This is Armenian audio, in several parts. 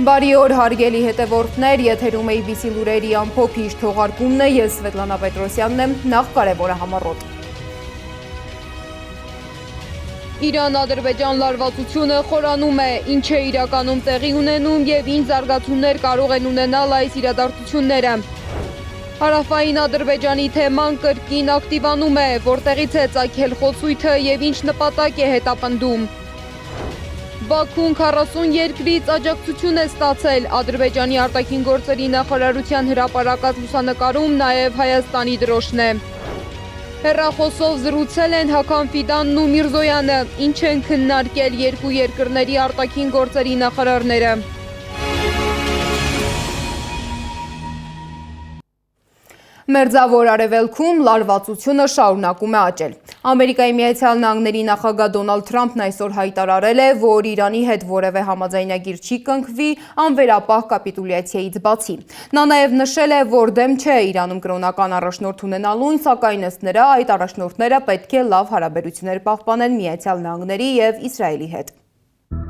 Բարի օր հարգելի հետևորդներ, եթերում ABC լուրերի ամփոփիչ թողարկումն է, ես Սվետլանա Պետրոսյանն եմ, նախ կարևորը համառոտ։ Իրան-Ադրբեջան լարվածությունը խորանում է, ինչ է իրականում տեղի ունենում և ինչ զարգացումներ կարող են ունենալ այս իրադարձությունները։ Հարավային Ադրբեջանի թեման կրկին ակտիվանում է, որտեղից է ծագել խոսույթը և ինչ նպատակ է հետապնդում։ Բաքուն 40 երկրից աջակցություն է ստացել, Ադրբեջանի արտաքին գործերի նախարարության հրապարակած լուսանկարում նաև Հայաստանի դրոշն է։ Հեռախոսով զրուցել են Հական Ֆիդանն ու Միրզոյանը, ինչ են քննարկել երկու երկրների արտաքին գործերի նախարարները։ Մերձավոր արևելքում լարվածությունը շարունակում է աճել։ Ամերիկայի Միացյալ Նահանգների նախագահ Դոնալդ Թրամփն այսօր հայտարարել է, որ Իրանի հետ որևէ համաձայնագիր չի կնքվի անվերապահ կապիտուլյացիայից բացի։ Նա նաև նշել է, որ դեմ չէ Իրանում կրոնական առաջնորդ ունենալուն, սակայն ըստ նրա այդ առաջնորդները պետք է լավ հարաբերություններ պահպանեն Միացյալ Նահանգների և Իսրայելի հետ։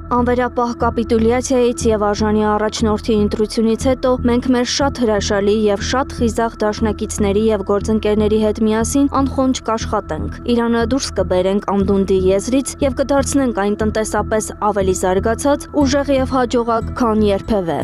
Անվերապահ կապիտուլյացիայից և արժանի առաջնորդի ընտրությունից հետո մենք մեր շատ հրաշալի և շատ խիզախ դաշնակիցների և գործընկերների հետ միասին անխոնջ կաշխատենք։ Իրանը դուրս կբերենք անդունդի եզրից և կդարձնենք այն տնտեսապես ավելի զարգացած, ուժեղ և հաջողակ, քան երբևէ։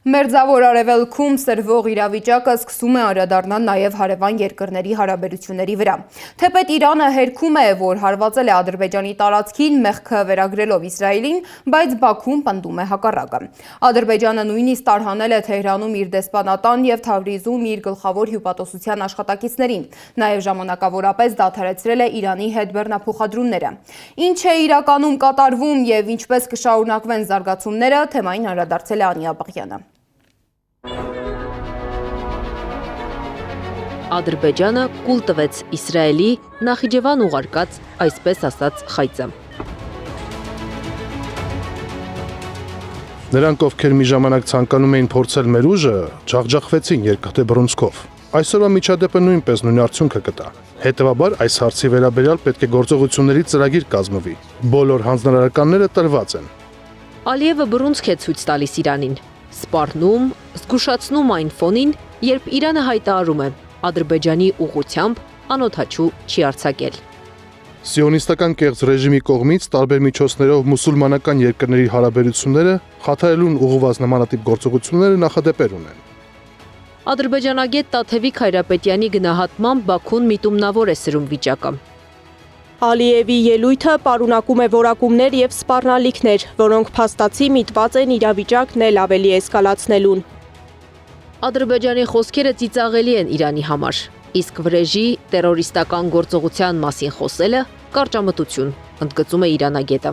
Մերձավոր արևելքում սրվող իրավիճակը սկսում է անդրադառնալ նաև հարևան երկրների հարաբերությունների վրա։ Թեպետ Իրանը հերքում է, որ հարվածել է Ադրբեջանի տարածքին մեղքը վերագրելով Իսրայելին, բայց Բաքուն պնդում է հակառակը։ Ադրբեջանը նույնիսկ տարհանել է Թեհրանում իր դեսպանատան և Թավրիզում իր գլխավոր հյուպատոսության աշխատակիցներին, նաև ժամանակավորապես դադարեցրել է Իրանի հետ բեռնափոխադրումները։ Ինչ է իրականում կատարվում և ինչպես կշարունակվեն զարգացումները, թեմային անդրադարձել է Անի Աբաղյանը։ Ադրբեջանը կուլ տվեց Իսրայելի Նախիջևան ուղարկած, այսպես ասած, խայծը։ Նրանք, ովքեր մի ժամանակ ցանկանում էին փորձել մեր ուժը, ջախջախվեցին երկաթե բռունցքով։ Այսօրվա միջադեպը նույնպես նույն արդյունքը կտա։ Հետևաբար այս հարցի վերաբերյալ պետք է գործողությունների ծրագիր կազմվի։ Բոլոր հանձնարարականները տրված են։ Ալիևը բռունցք է ցույց տալիս Իրանին, սպառնում, զգուշացնում այն ֆոնին, երբ Իրանը հայտարարում է Ադրբեջանի ուղղությամբ անօդաչու չի արձակել։ Սիոնիստական կեղծ ռեժիմի կողմից տարբեր միջոցներով մուսուլմանական երկրների հարաբերությունները խաթարելուն ուղղված նմանատիպ գործողությունները նախադեպեր ունեն։ Ադրբեջանագետ Տաթևիկ Հայրապետյանի գնահատմամբ Բաքուն միտումնավոր է սրում վիճակը։ Ալիևի ելույթը պարունակում է որակումներ և սպառնալիքներ, որոնք փաստացի միտված են իրավիճակն էլ ավելի էսկալացնելուն։ Ադրբեջանի խոսքերը ծիծաղելի են Իրանի համար, իսկ վրեժի տերորիստական գործողության մասին խոսելը կարճամտություն, ընդգծում է իրանագետը։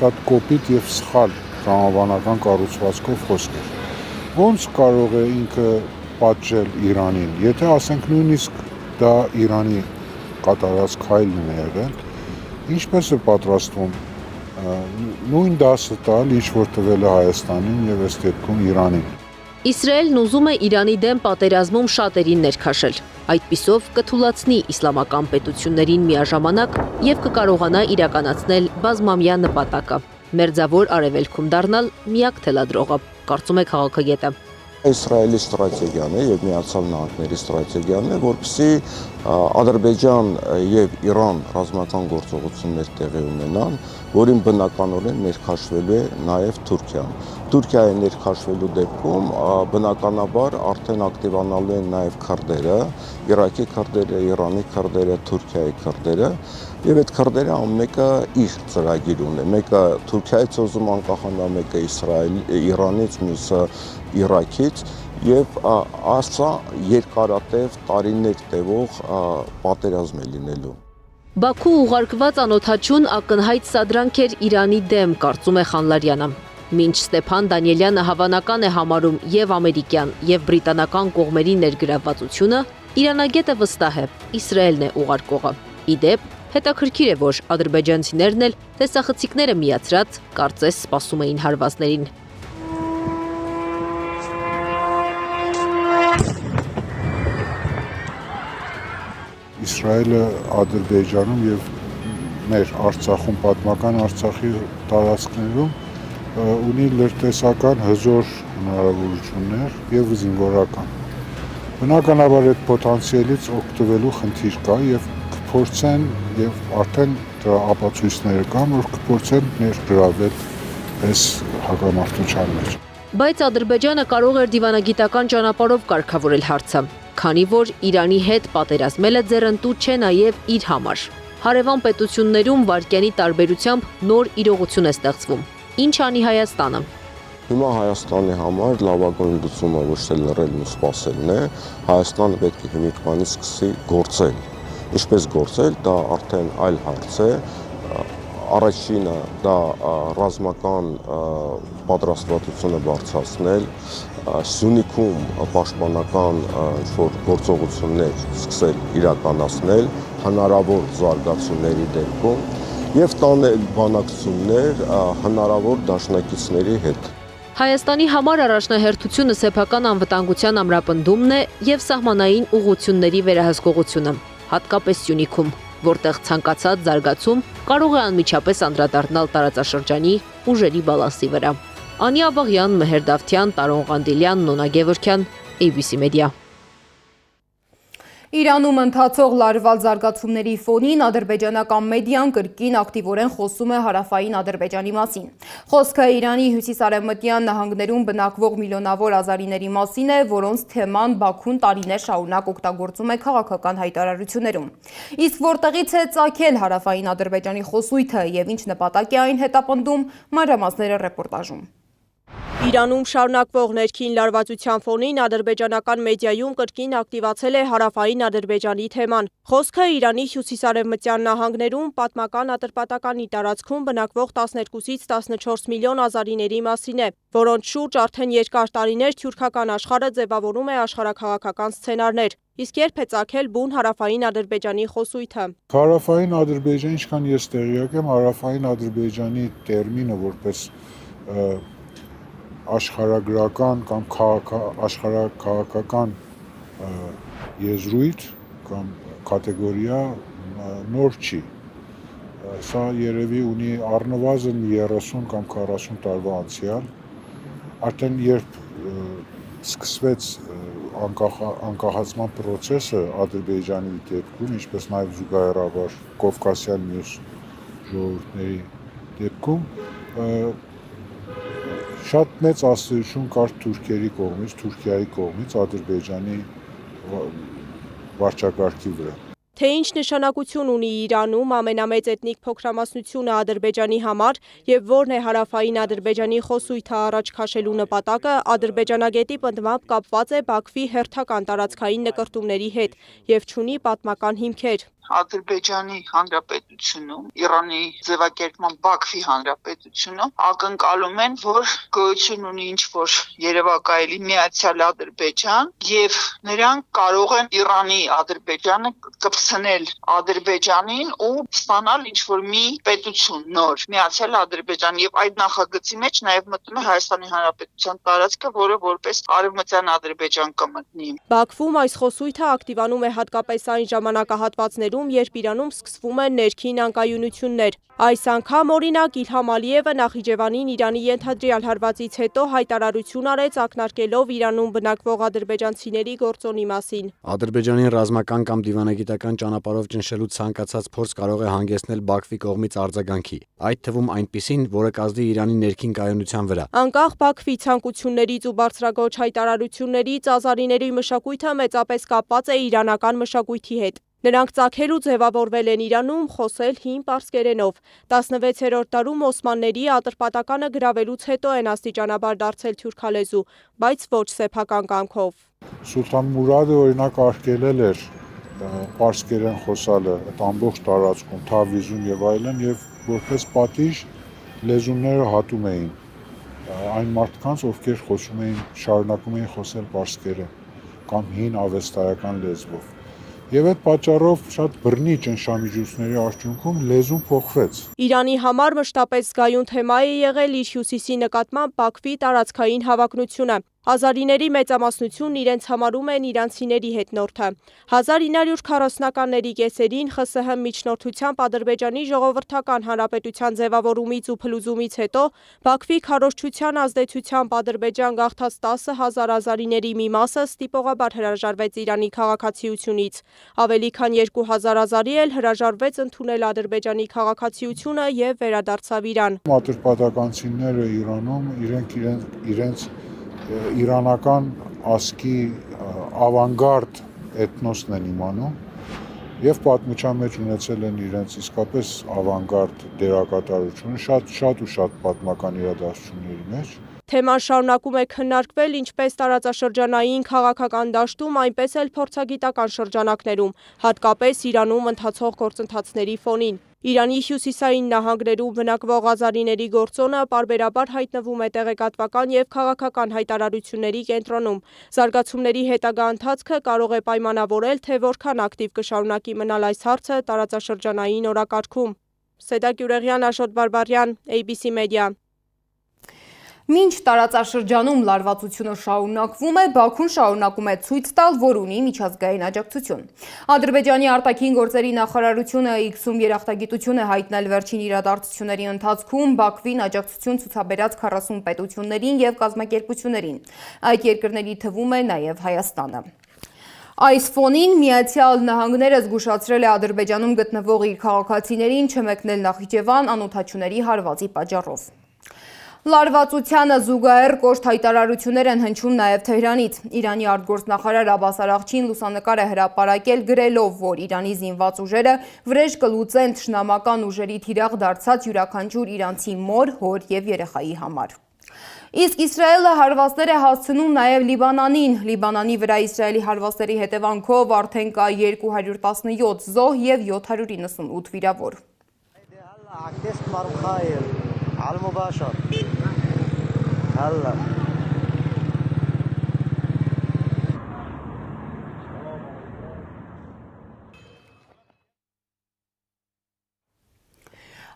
Շատ կոպիտ և սխալ տրամաբանական կառուցվածքով խոսք է։ Ոնց կարող է ինքը պատժել Իրանին, եթե ասենք նույնիսկ դա Իրանի կատարած քայլն է եղել, ինչպես է պատրաստվում նույն դասը տալ, ինչ որ տվել է Հայաստանին և այս դեպքում Իրանին։ Իսրայելն ուզում է Իրանի դեմ պատերազմում շատերին ներքաշել, այդպիսով կթուլացնի իսլամական պետություններին միաժամանակ և կկարողանա իրականացնել բազմամյա նպատակը՝ մերձավոր արևելքում դառնալ միակ թելադրողը, կարծում է քաղաքագետը։ Իսրայելի ստրատեգիան է և Միացյալ Նահանգների ստրատեգիան է, որպեսզի Ադրբեջան և Իրան ռազմական գործողություններ տեղի ունենան, որին բնականորեն ներքաշվելու է նաև Թուրքիան։ Թուրքիայի ներքաշվելու դեպքում բնականաբար արդեն ակտիվանալու են նաև քրդերը, Իրաքի քրդերը, Իրանի քրդերը, Թուրքիայի քրդերը, և այդ քրդերը ամենը իր ծրագիր ունի, մեկը Թուրքիայից ուզում անկախանալ, մեկը Իրանից, մյուսը Իրաքից, և ասա երկարատև տարիներ տևող պատերազմ է լինելու։ Բաքու ուղարկված անօդաչուն ակնհայտ սադրանք էր Իրանի դեմ, կարծում է Խանլարյանը։ Մինչ Ստեփան Դանիելյանը հավանական է համարում և ամերիկյան, և բրիտանական կողմերի ներգրավվածությունը, իրանագետը վստահ է, Իսրայելն է ուղարկողը։ Ի դեպ, հետաքրքիր է, որ ադրբեջանցիներն էլ տեսախցիկները միացրած, կարծես սպասում էին հարվածներին։ Իսրայելը Ադրբեջանում և մեր Արցախում, պատմական Արցախի տարածքներում ունի լրտեսական հզոր հնարավորություններ եւ զինվորական։ Բնականաբար այդ պոտենցիալից օգտվելու խնդիր կա եւ կփորձեն եւ արդեն դրա ապացույցները կան, որ կփորձեն ներգրավել այս հակամարտության մեջ։ Բայց Ադրբեջանը կարող էր դիվանագիտական ճանապարհով կարգավորել հարցը, քանի որ Իրանի հետ պատերազմելը ձեռնտու չէ նաև իր համար։ Հարևան պետություններում վարկյանի տարբերությամբ նոր իրողություն է ստեղծվում։ Ինչ անի Հայաստանը։ Հիմա Հայաստանի համար լավագույն լուծումը ոչ թե լռելն ու սպասելն է, Հայաստանը պետք է հիմիկվանից սկսի գործել։ Ինչպես գործել, դա արդեն այլ հարց է։ Առաջինը դա ռազմական պատրաստվածությունը բարձրացնել, Սյունիքում պաշտպանական ինչ-որ գործողություններ սկսել իրականացնել հնարավոր զարգացումների դեպքում եւ տանել բանակցություններ հնարավոր դաշնակիցների հետ։ Հայաստանի համար առաջնահերթությունը սեփական անվտանգության ամրապնդումն է եւ սահմանային ուղղությունների վերահսկողությունը, հատկապես Սյունիքում, որտեղ ցանկացած զարգացում կարող է անմիջապես անդրադառնալ տարածաշրջանի ուժերի բալանսի վրա։ Անի Աբաղյան, Մեհեր Դավթյան, Տարոն Ղանդիլյան, Նոնա Գևորգյան, ABC Media։ Իրանում ընթացող լարված զարգացումների ֆոնին ադրբեջանական մեդիան կրկին ակտիվորեն խոսում է հարավային Ադրբեջանի մասին։ Խոսքը Իրանի հյուսիսարևմտյան նահանգներում բնակվող միլիոնավոր ազարիների մասին է, որոնց թեման Բաքուն տարիներ շարունակ օգտագործում է քաղաքական հայտարարություններում։ Իսկ որտեղից է ծագել հարավային Ադրբեջանի խոսույթը եւ ինչ նպատակ է այն հետապնդում, մանրամասները ռեպորտաժում։ Իրանում շարունակվող ներքին լարվածության ֆոնին ադրբեջանական մեդիայում կրկին ակտիվացել է հարավային Ադրբեջանի թեման։ Խոսքը Իրանի հյուսիսարևմտյան նահանգներում պատմական ատրպատականի տարածքում բնակվող 12-ից 14 միլիոն ազարիների մասին է, որոնց շուրջ արդեն երկար տարիներ թյուրքական աշխարհը ձևավորում է աշխարհաքաղաքական սցենարներ։ Իսկ երբ է ծագել բուն հարավային Ադրբեջանի խոսույթը։ Հարավային Ադրբեջան, ինչքան ես տեղյակ եմ, հարավային Ադրբեջանի տերմինը որպես աշխարհագրական կամ աշխարհաքաղաքական եզրույթ կամ կատեգորիա նոր չի։ Սա երևի ունի առնվազն 30 կամ 40 տարվա անցյալ։ Արդեն երբ սկսվեց անկախացման process-ը Ադրբեջանի դեպքում, ինչպես նաև զուգահեռաբար կովկասյան մյուս ժողովուրդների դեպքում, շատ մեծ ազդեցություն կար թուրքերի կողմից, Թուրքիայի կողմից Ադրբեջանի վարչակարգի վրա։ Թե ինչ նշանակություն ունի Իրանում ամենամեծ էթնիկ փոքրամասնությունը Ադրբեջանի համար եւ որն է հարավային Ադրբեջանի խոսույթը առաջ քաշելու նպատակը, ադրբեջանագետի պնդմամբ կապված է Բաքվի հերթական տարածքային նկրտումների հետ եւ չունի պատմական հիմքեր։ Ադրբեջանի Հանրապետությունում, Իրանի ձևակերպման Բաքվի Հանրապետությունում ակնկալում են, որ գոյություն ունի ինչ-որ երևակայելի միացյալ Ադրբեջան եւ նրանք կարող են Իրանի Ադրբեջանը կպցնել Ադրբեջանին ու ստանալ ինչ-որ մի պետություն նոր, միացյալ Ադրբեջան եւ այդ նախագծի մեջ նաեւ մտնում է Հայաստանի Հանրապետության տարածքը, որը որպես արևմտյան Ադրբեջան կմտնի։ Բաքվում այս խոսույթը ակտիվանում է հատկապես այն ժամանակահատվածներում, երբ Իրանում սկսվում են ներքին անկայունություններ։ Այս անգամ օրինակ Իլհամ Ալիևը Նախիջևանին Իրանի ենթադրյալ հարվածից հետո հայտարարություն արեց ակնարկելով Իրանում բնակվող ադրբեջանցիների գործոնի մասին։ Ադրբեջանին ռազմական կամ դիվանագիտական ճանապարհով ճնշելու ցանկացած փորձ կարող է հանգեցնել Բաքվի կողմից արձագանքի, այդ թվում այնպիսին, որը կազդի Իրանի ներքին կայունության վրա։ Անկախ Բաքվի ցանկություններից ու բարձրագույն հայտարարություններից ազարիների մշակույթը մեծապես կապված է իրանական մշակույթի հետ։ Նրանք ծագել ու ձևավորվել են Իրանում, խոսել հին պարսկերենով։ 16-րդ դարում օսմանների ատրպատականը գրավելուց հետո են աստիճանաբար դարձել թյուրքալեզու, բայց ոչ սեփական կամքով։ Սուլտան Մուրադը օրինակ արգելել էր պարսկերեն խոսալը այդ ամբողջ տարածքում, Թավիզում եւ այլն, եւ որպես պատիժ լեզուները հատում էին այն մարդկանց, ովքեր խոսում էին, շարունակում էին խոսել պարսկերեն կամ հին ավեստայական լեզվով։ Եվ այդ պատճառով շատ բռնի ճնշամիջոցների արդյունքում լեզուն փոխվեց։ Իրանի համար մշտապես զգայուն թեմա է եղել իր հյուսիսի նկատմամբ Բաքվի տարածքային հավակնությունը։ Ազարիների մեծամասնությունն իրենց համարում են իրանցիների հետնորդը։ 1940-ականների կեսերին ԽՍՀՄ միջնորդությամբ Ադրբեջանի ժողովրդական հանրապետության ձևավորումից ու փլուզումից հետո Բաքվի քարոզչության ազդեցությամբ Ադրբեջան գաղթած 10,000 ազարիների մի մասը ստիպողաբար հրաժարվեց Իրանի քաղաքացիությունից։ Ավելի քան 2000 ազարի էլ հրաժարվեց ընդունել Ադրբեջանի քաղաքացիությունը եւ վերադարձավ Իրան։ Ատրպատականցիները Իրանում իրենց իրանական ասկի ավանգարդ էթնոսն են իմանում եւ պատմության մեջ ունեցել են իրենց իսկապես ավանգարդ դերակատարությունը շատ պատմական իրադարձությունների մեջ։ Թեման շարունակում է քննարկվել ինչպես տարածաշրջանային քաղաքական դաշտում, այնպես էլ փորձագիտական շրջանակներում, հատկապես Իրանում ընթացող գործընթացների ֆոնին։ Իրանի հյուսիսային նահանգներում բնակվող ազարիների գործոնը պարբերաբար հայտնվում է տեղեկատվական եւ քաղաքական հայտարարությունների կենտրոնում։ Զարգացումների հետագա ընթացքը կարող է պայմանավորել, թե որքան ակտիվ կշարունակի մնալ այս հարցը տարածաշրջանային օրակարգում։ Սեդա Գյուրեղյան, Աշոտ Բարբարյան, ABC Media։ Մինչ տարածաշրջանում լարվածությունը շարունակվում է, Բաքուն շարունակում է ցույց տալ, որ ունի միջազգային աջակցություն։ Ադրբեջանի արտաքին գործերի նախարարությունը X-ում երախտագիտություն է հայտնել վերջին իրադարձությունների ընթացքում Բաքվին աջակցություն ցուցաբերած 40 պետություններին եւ կազմակերպություններին։ Այդ երկրների թվում է նաեւ Հայաստանը։ Այս ֆոնին Միացյալ Նահանգները զգուշացրել է Ադրբեջանում գտնվող իր քաղաքացիներին չմեկնել Նախիջևան անօդաչուների հարվածի պատճառով։ Լարվածությանը զուգահեռ կոշտ հայտարարություններ են հնչում նաև Թեհրանից։ Իրանի արտգործնախարար Աբբաս Արաղչին լուսանկար է հրապարակել գրելով, որ Իրանի զինված ուժերը վրեժ կլուծեն թշնամական ուժերի թիրախ դարձած յուրաքանչյուր իրանցի մոր, հոր եւ երեխայի համար։ Իսկ Իսրայելը հարվածներ է հասցնում նաև Լիբանանին։ Լիբանանի վրա Իսրայելի հարվածների հետևանքով արդեն կա 217 զոհ եւ 798 վիրավոր։ على المباشر هلا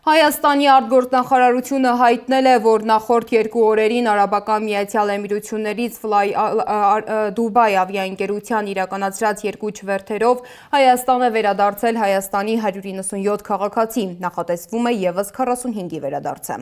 Հայաստանի արտգործնախարարությունը հայտնել է, որ նախորդ 2 օրերին Արաբական Միացյալ Էմիրություններից Դուբայ ավիաընկերության իրականացրած 2 չվերթերով Հայաստան է վերադարձել Հայաստանի 197 քաղաքացի, նախատեսվում է եւս 45-ի վերադարձը։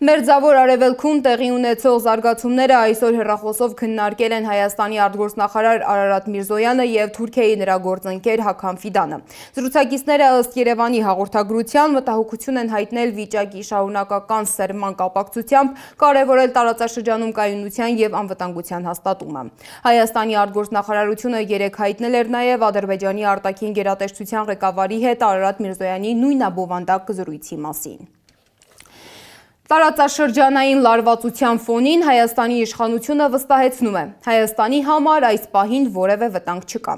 Մերձավոր Արևելքում տեղի ունեցող զարգացումները այսօր հեռախոսով քննարկել են Հայաստանի արտգործնախարար Արարատ Միրզոյանը եւ Թուրքիայի նրա գործընկեր Հական Ֆիդանը։ Զրուցակիցները ըստ Երևանի հաղորդագրության մտահոգություն են հայտնել վիճակի շարունակական սերման կապակցությամբ, կարևորել տարածաշրջանում կայունության եւ անվտանգության հաստատումը։ Հայաստանի արտգործնախարարությունը երեկ հայտնել էր նաեւ Ադրբեջանի արտաքին գերատեսչության ղեկավարի հետ Արարատ Միրզոյանի նույնաբովանդակ զրույցի մասին։ Տարածաշրջանային լարվածության ֆոնին Հայաստանի իշխանությունը վստահեցնում է, Հայաստանի համար այս պահին որևէ վտանգ չկա։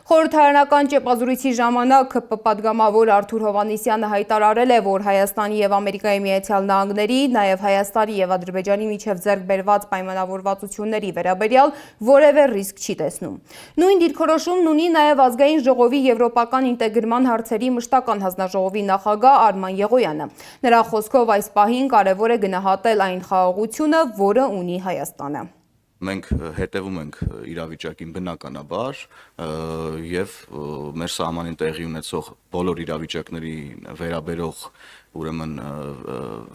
Խորհրդարանական ճեպազրույցի ժամանակ ԿՊ պատգամավոր Արթուր Հովհաննիսյանը հայտարարել է, որ Հայաստանի եւ Ամերիկայի Միացյալ Նահանգների, նաեւ Հայաստանի եւ Ադրբեջանի միջև ձեռք բերված պայմանավորվածությունների վերաբերյալ որևէ ռիսկ չի տեսնում։ Նույն դիրքորոշումն ունի նաեւ Ազգային ժողովի եվրոպական ինտեգրման հարցերի մշտական հանձնաժողովի նախագահ Արման Եղոյանը։ Նրա խոսքով այս պահին կարևոր է գնահատել այն խաղաղությունը, որը ունի Հայաստանը։ Մենք հետևում ենք իրավիճակին բնականաբար եւ մեր սահմանին տեղի ունեցող բոլոր իրավիճակների վերաբերող ուրեմն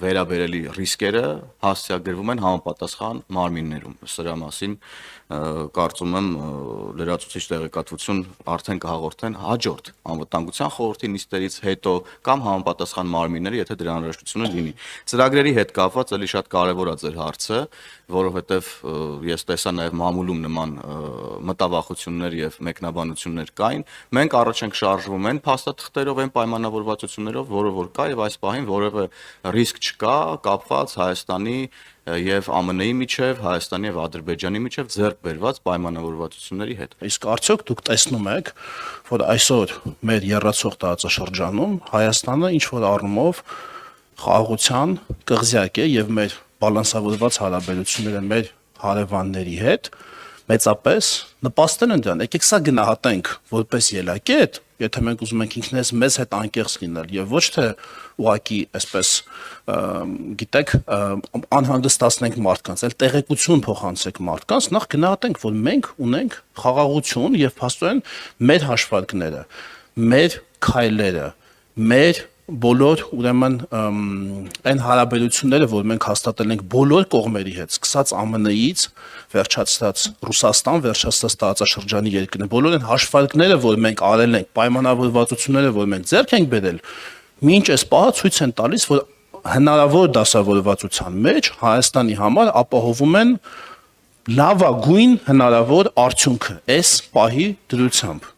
վերաբերելի ռիսկերը հասցեագրվում են համապատասխան մարմիններում։ Սրա մասին կարծում եմ լրացուցիչ տեղեկատվություն արդեն կհաղորդեն հաջորդ անվտանգության խորհրդի նիստերից հետո կամ համապատասխան մարմինները, եթե դրա անհրաժեշտությունը լինի։ Ծրագրերի հետ կապված էլի շատ կարևոր է ձեր հարցը, որովհետև ես տեսա նաև մամուլում նման մտավախություններ եւ մեկնաբանություններ կային։ Մենք առաջ ենք շարժվում են փաստաթղթերով, են պայմանավորվածություններով, որը որ կա եւ այս պահին որևէ ռիսկ չկա կապված Հայաստանի եւ ԱՄՆ-ի միջև, Հայաստանի եւ Ադրբեջանի միջև ձեռք բերված պայմանավորվածությունների հետ։ Իսկ արդյոք դուք տեսնում եք, որ այսօր մեր եռացող տարածաշրջանում Հայաստանը ինչ որ առումով խաղաղության կղզյակ է եւ մեր բալանսավորված հարաբերությունները մեր հարևանների հետ մեծապես նպաստել են դրան։ Եկեք սա գնահատենք որպես ելակետ, եթե մենք ուզում ենք ինքներս մեզ հետ անկեղծ լինել եւ ոչ թե ուղակի այսպես գիտեք անհանգստացնենք մարդկանց, այլ տեղեկություն փոխանցենք մարդկանց, նախ գնահատենք, որ մենք ունենք խաղաղություն եւ փաստորեն մեր հաշվարկները, մեր քայլերը, մեր բոլոր ուրեմն այն հարաբերությունները, որ մենք հաստատել ենք բոլոր կողմերի հետ, սկսած ԱՄՆ-ից, վերջացած Ռուսաստան, վերջացած տարածաշրջանի երկրներ, բոլոր այն հաշվարկները, որ մենք արել ենք, պայմանավորվածությունները, որ մենք ձեռք ենք բերել, մինչ այս պահը ցույց են տալիս, որ հնարավոր դասավորվածության մեջ Հայաստանի համար ապահովում են լավագույն հնարավոր արդյունքը այս պահի դրությամբ։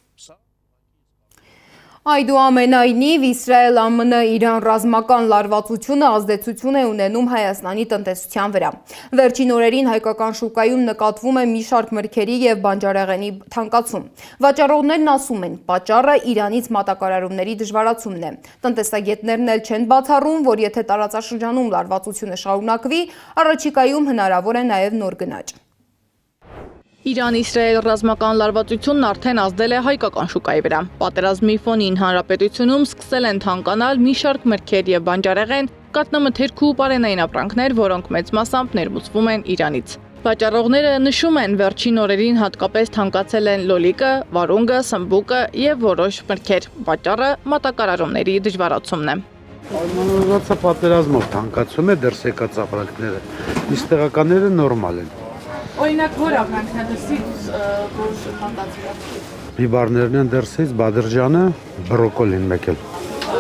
Այդուամենայնիվ Իսրայել-ԱՄՆ-Իրան ռազմական լարվածությունը ազդեցություն է ունենում Հայաստանի տնտեսության վրա։ Վերջին օրերին հայկական շուկայում նկատվում է մի շարք մրգերի եւ բանջարեղենի թանկացում։ Վաճառողներն ասում են, պատճառը Իրանից մատակարարումների դժվարացումն է։ Տնտեսագետներն էլ չեն բացառում, որ եթե տարածաշրջանում լարվածությունը շարունակվի, առաջիկայում հնարավոր է նաեւ նոր գնաճ։ Իրան-Իսրայել ռազմական լարվածությունն արդեն ազդել է հայկական շուկայի վրա։ Պատերազմի ֆոնին հանրապետությունում սկսել են թանկանալ մի շարք մրգեր եւ բանջարեղեն, կաթնամթերք ու պարենային ապրանքներ, որոնք մեծ մասամբ ներմուծվում են Իրանից։ Վաճառողները նշում են, վերջին օրերին հատկապես թանկացել են լոլիկը, վարունգը, սմբուկը եւ որոշ մրգեր։ Պատճառը մատակարարումների դժվարացումն է։ Պայմանավորվածը պատերազմով թանկացում է դրս եկած ապրանքները, իսկ տեղականները նորմալ են։ Օրինակ որ ապրանքն է դրսից որ թանկացել է։ Բիբարներն են դրսից, բադրջանը, բրոկոլին մեկել։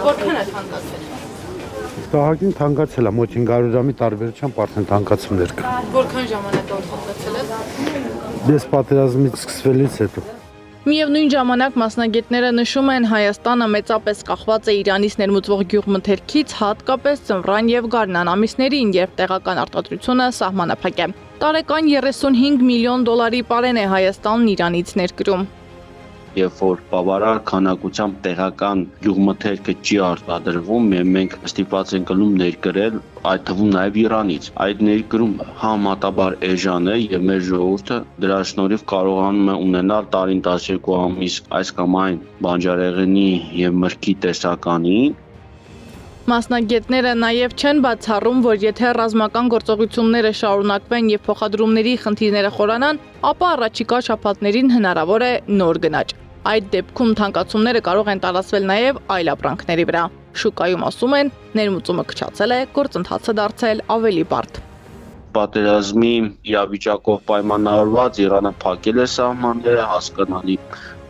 Որքան է թանկացել։ Տահակին թանկացել է, մոտ 500 դրամի տարբերությամբ արդեն թանկացումներ կա։ Որքան ժամանակ է թանկացել է։ Ես պատերազմից սկսվելից հետո։ Միևնույն ժամանակ մասնագետները նշում են, Հայաստանը մեծապես կախված է Իրանից ներմուծվող գյուղմթերքից, հատկապես ձմռան եւ գարնան ամիսներին, երբ տեղական արտադրությունը սահմանափակ է։ Տարեկան 35 միլիոն դոլարի պարեն է Հայաստանն Իրանից ներկրում։ Երբ որ բավարար քանակությամբ տեղական գյուղմթերքը չի արտադրվում, մենք ստիպված ենք լինում ներկրել, այդ թվում նաև Իրանից։ Այդ ներկրում համատաբար էժան է եւ մեր ժողովուրդը դրա շնորհիվ կարողանում է ունենալ տարին 12 ամիս այս կամ այն բանջարեղենի եւ մրգի տեսականի։ Մասնագետները նաև չեն բացառում, որ եթե ռազմական գործողությունները շարունակվեն եւ փոխադրումների խնդիրները խորանան, ապա առաջիկա շաբաթներին հնարավոր է նոր գնաճ։ Այդ դեպքում թանկացումները կարող են տարածվել նաև այլ ապրանքների վրա։ Շուկայում ասում են, ներմուծումը քչացել է, գործընթացը դարձել ավելի բարդ։ Պատերազմի իրավիճակով պայմանավորված Իրանը փակել է սահմանները հասկանալի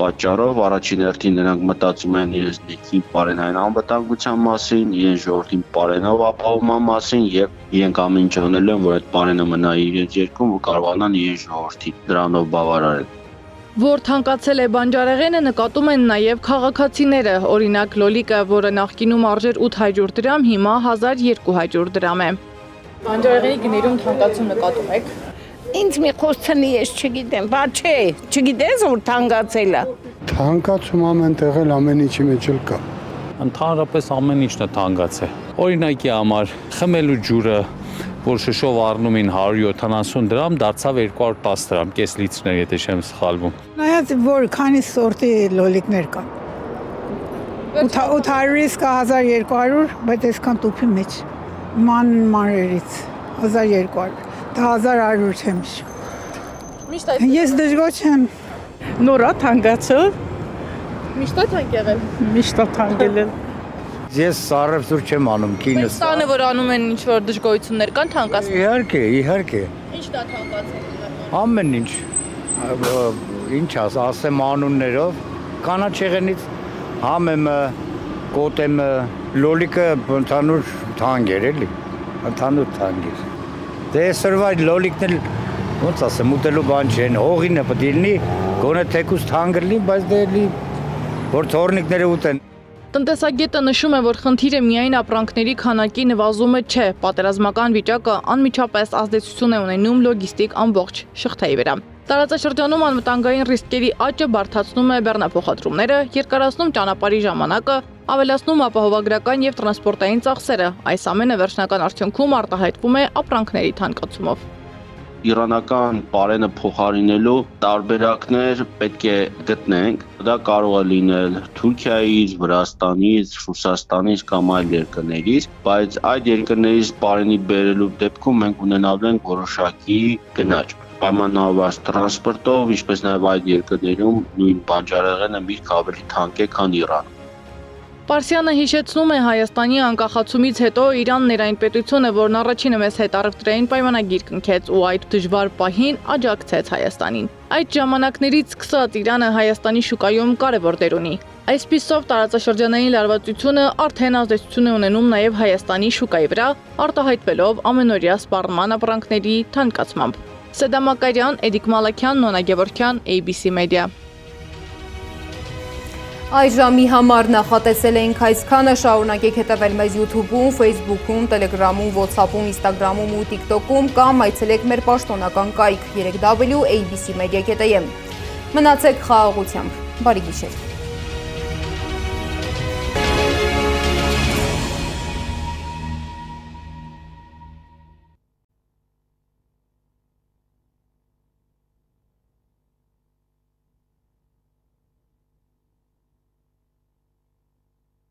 պատճառով, առաջին հերթին նրանք մտածում են իրենց ներքին պարենային անվտանգության մասին, իրենց ժողովրդի պարենով ապահովման մասին եւ իրենք ամեն ինչ անել են, որ այդ պարենը մնա իրենց երկրում ու կարողանան իրենց ժողովրդի դրանով բավարարել։ Որ թանկացել է բանջարեղենը նկատում են նաև քաղաքացիները, օրինակ լոլիկը, որը նախկինում արժեր 800 դրամ, հիմա 1200 դրամ է։ Բանջարեղենի գներում թանկացում նկատում եք։ Ինձ մի խոսցնի ես չգիտեմ, բա չէ, չգիտես որ թանկացել է։ Թանկացում ամեն տեղ ամեն ինչի մեջ էլ կա։ Ընդհանրապես ամեն ինչն է թանկացել։ Օրինակի համար խմելու ջուրը, որ շշով առնում են 170 դրամ, դարձավ 210 դրամ, կես լիտրներ, եթե չեմ սխալվում։ Նայած որ քանի սորտի լոլիկներ կան։ 800-ից կա 1200, բայց այսքան տուփի մեջ։ Մանրերից 1200, դա 1100 չեմ հիշում։ Ես դժգոհ չեմ։ Նորա թանկացել։ Միշտ է թանկ եղել։ Միշտ է թանկել։ Ես սարևսուր չեմ անում, կինս։ Բայց տանը որ անում են ինչ-որ դժգոհություններ կան թանկացել։ Իհարկե։ Ինչն է թանկացել։ Ամեն ինչ։ Ինչ ասեմ անուններով, կանաչեղենից համեմը, կոտեմը, լոլիկը ընդհանուր թանկ էր էլի, ընդհանուր թանկ էր։ Դե այսօրվա լոլիկն էլ ոնց ասեմ, ուտելու բան չեն, հողինը պետք է լինի, գոնե թեկուզ թանկ լինի, բայց դե էլի որ թորնիկները ուտեն։ Տնտեսագետը նշում է, որ խնդիրը միայն ապրանքների քանակի նվազումը չէ, պատերազմական վիճակը անմիջապես ազդեցություն է ունենում լոգիստիկ ամբողջ շղթայի վրա։ Տարածաշրջանում անվտանգային ռիսկերի աճը բարդացնում է բեռնափոխադրումները, երկարացնում ճանապարհի ժամանակը, ավելացնում ապահովագրական եւ տրանսպորտային ծախսերը։ Այս ամենը վերջնական արդյունքում արտահայտվում է ապրանքների թանկացումով։ իրանական բարենը փոխարինելու տարբերակներ պետք է գտնենք։ Դա կարող է լինել Թուրքիայից, Վրաստանից, Ռուսաստանից կամ այլ երկրներից, բայց այդ երկրներից բարենի բերելու դեպքում մենք ունենալու ենք որոշակի գնաճ։ Պայմանավորված տրանսպորտով, ինչպես նաև այդ երկրներում նույն բանջարեղենը միշտ ավելի թանկ է, քան Իրանում։ Պարսյանը հիշեցնում է Հայաստանի անկախացումից հետո Իրանն էր այն պետությունը, որն առաջինը մեծ հետառևտրային պայմանագիր կնքեց ու այդ դժվար պահին աջակցեց Հայաստանին։ Այդ ժամանակներից սկսած Իրանը Հայաստանի շուկայում կարևոր դեր ունի։ Այսպիսով տարածաշրջանային լարվածությունը արդեն ազդեցություն է ունենում նաև Հայաստանի շուկայի վրա, արտահայտվելով ամենօրյա սպառման ապրանքների թանկացմամբ։ Սեդա Մակարյան, Էդիկ Մալաքյան, Նոնա Գևորգյան, ABC Media։ Այս ժամի համար նախատեսել էինք այսքանը, շարունակեք հետևել մեզ YouTube-ում, Facebook-ում, Telegram-ում, WhatsApp-ում, Instagram-ում ու TikTok-ում կամ այցելեք մեր պաշտոնական կայք 3w.abcmedia.am։ Մնացեք խաղաղությամբ, բարի գիշեր։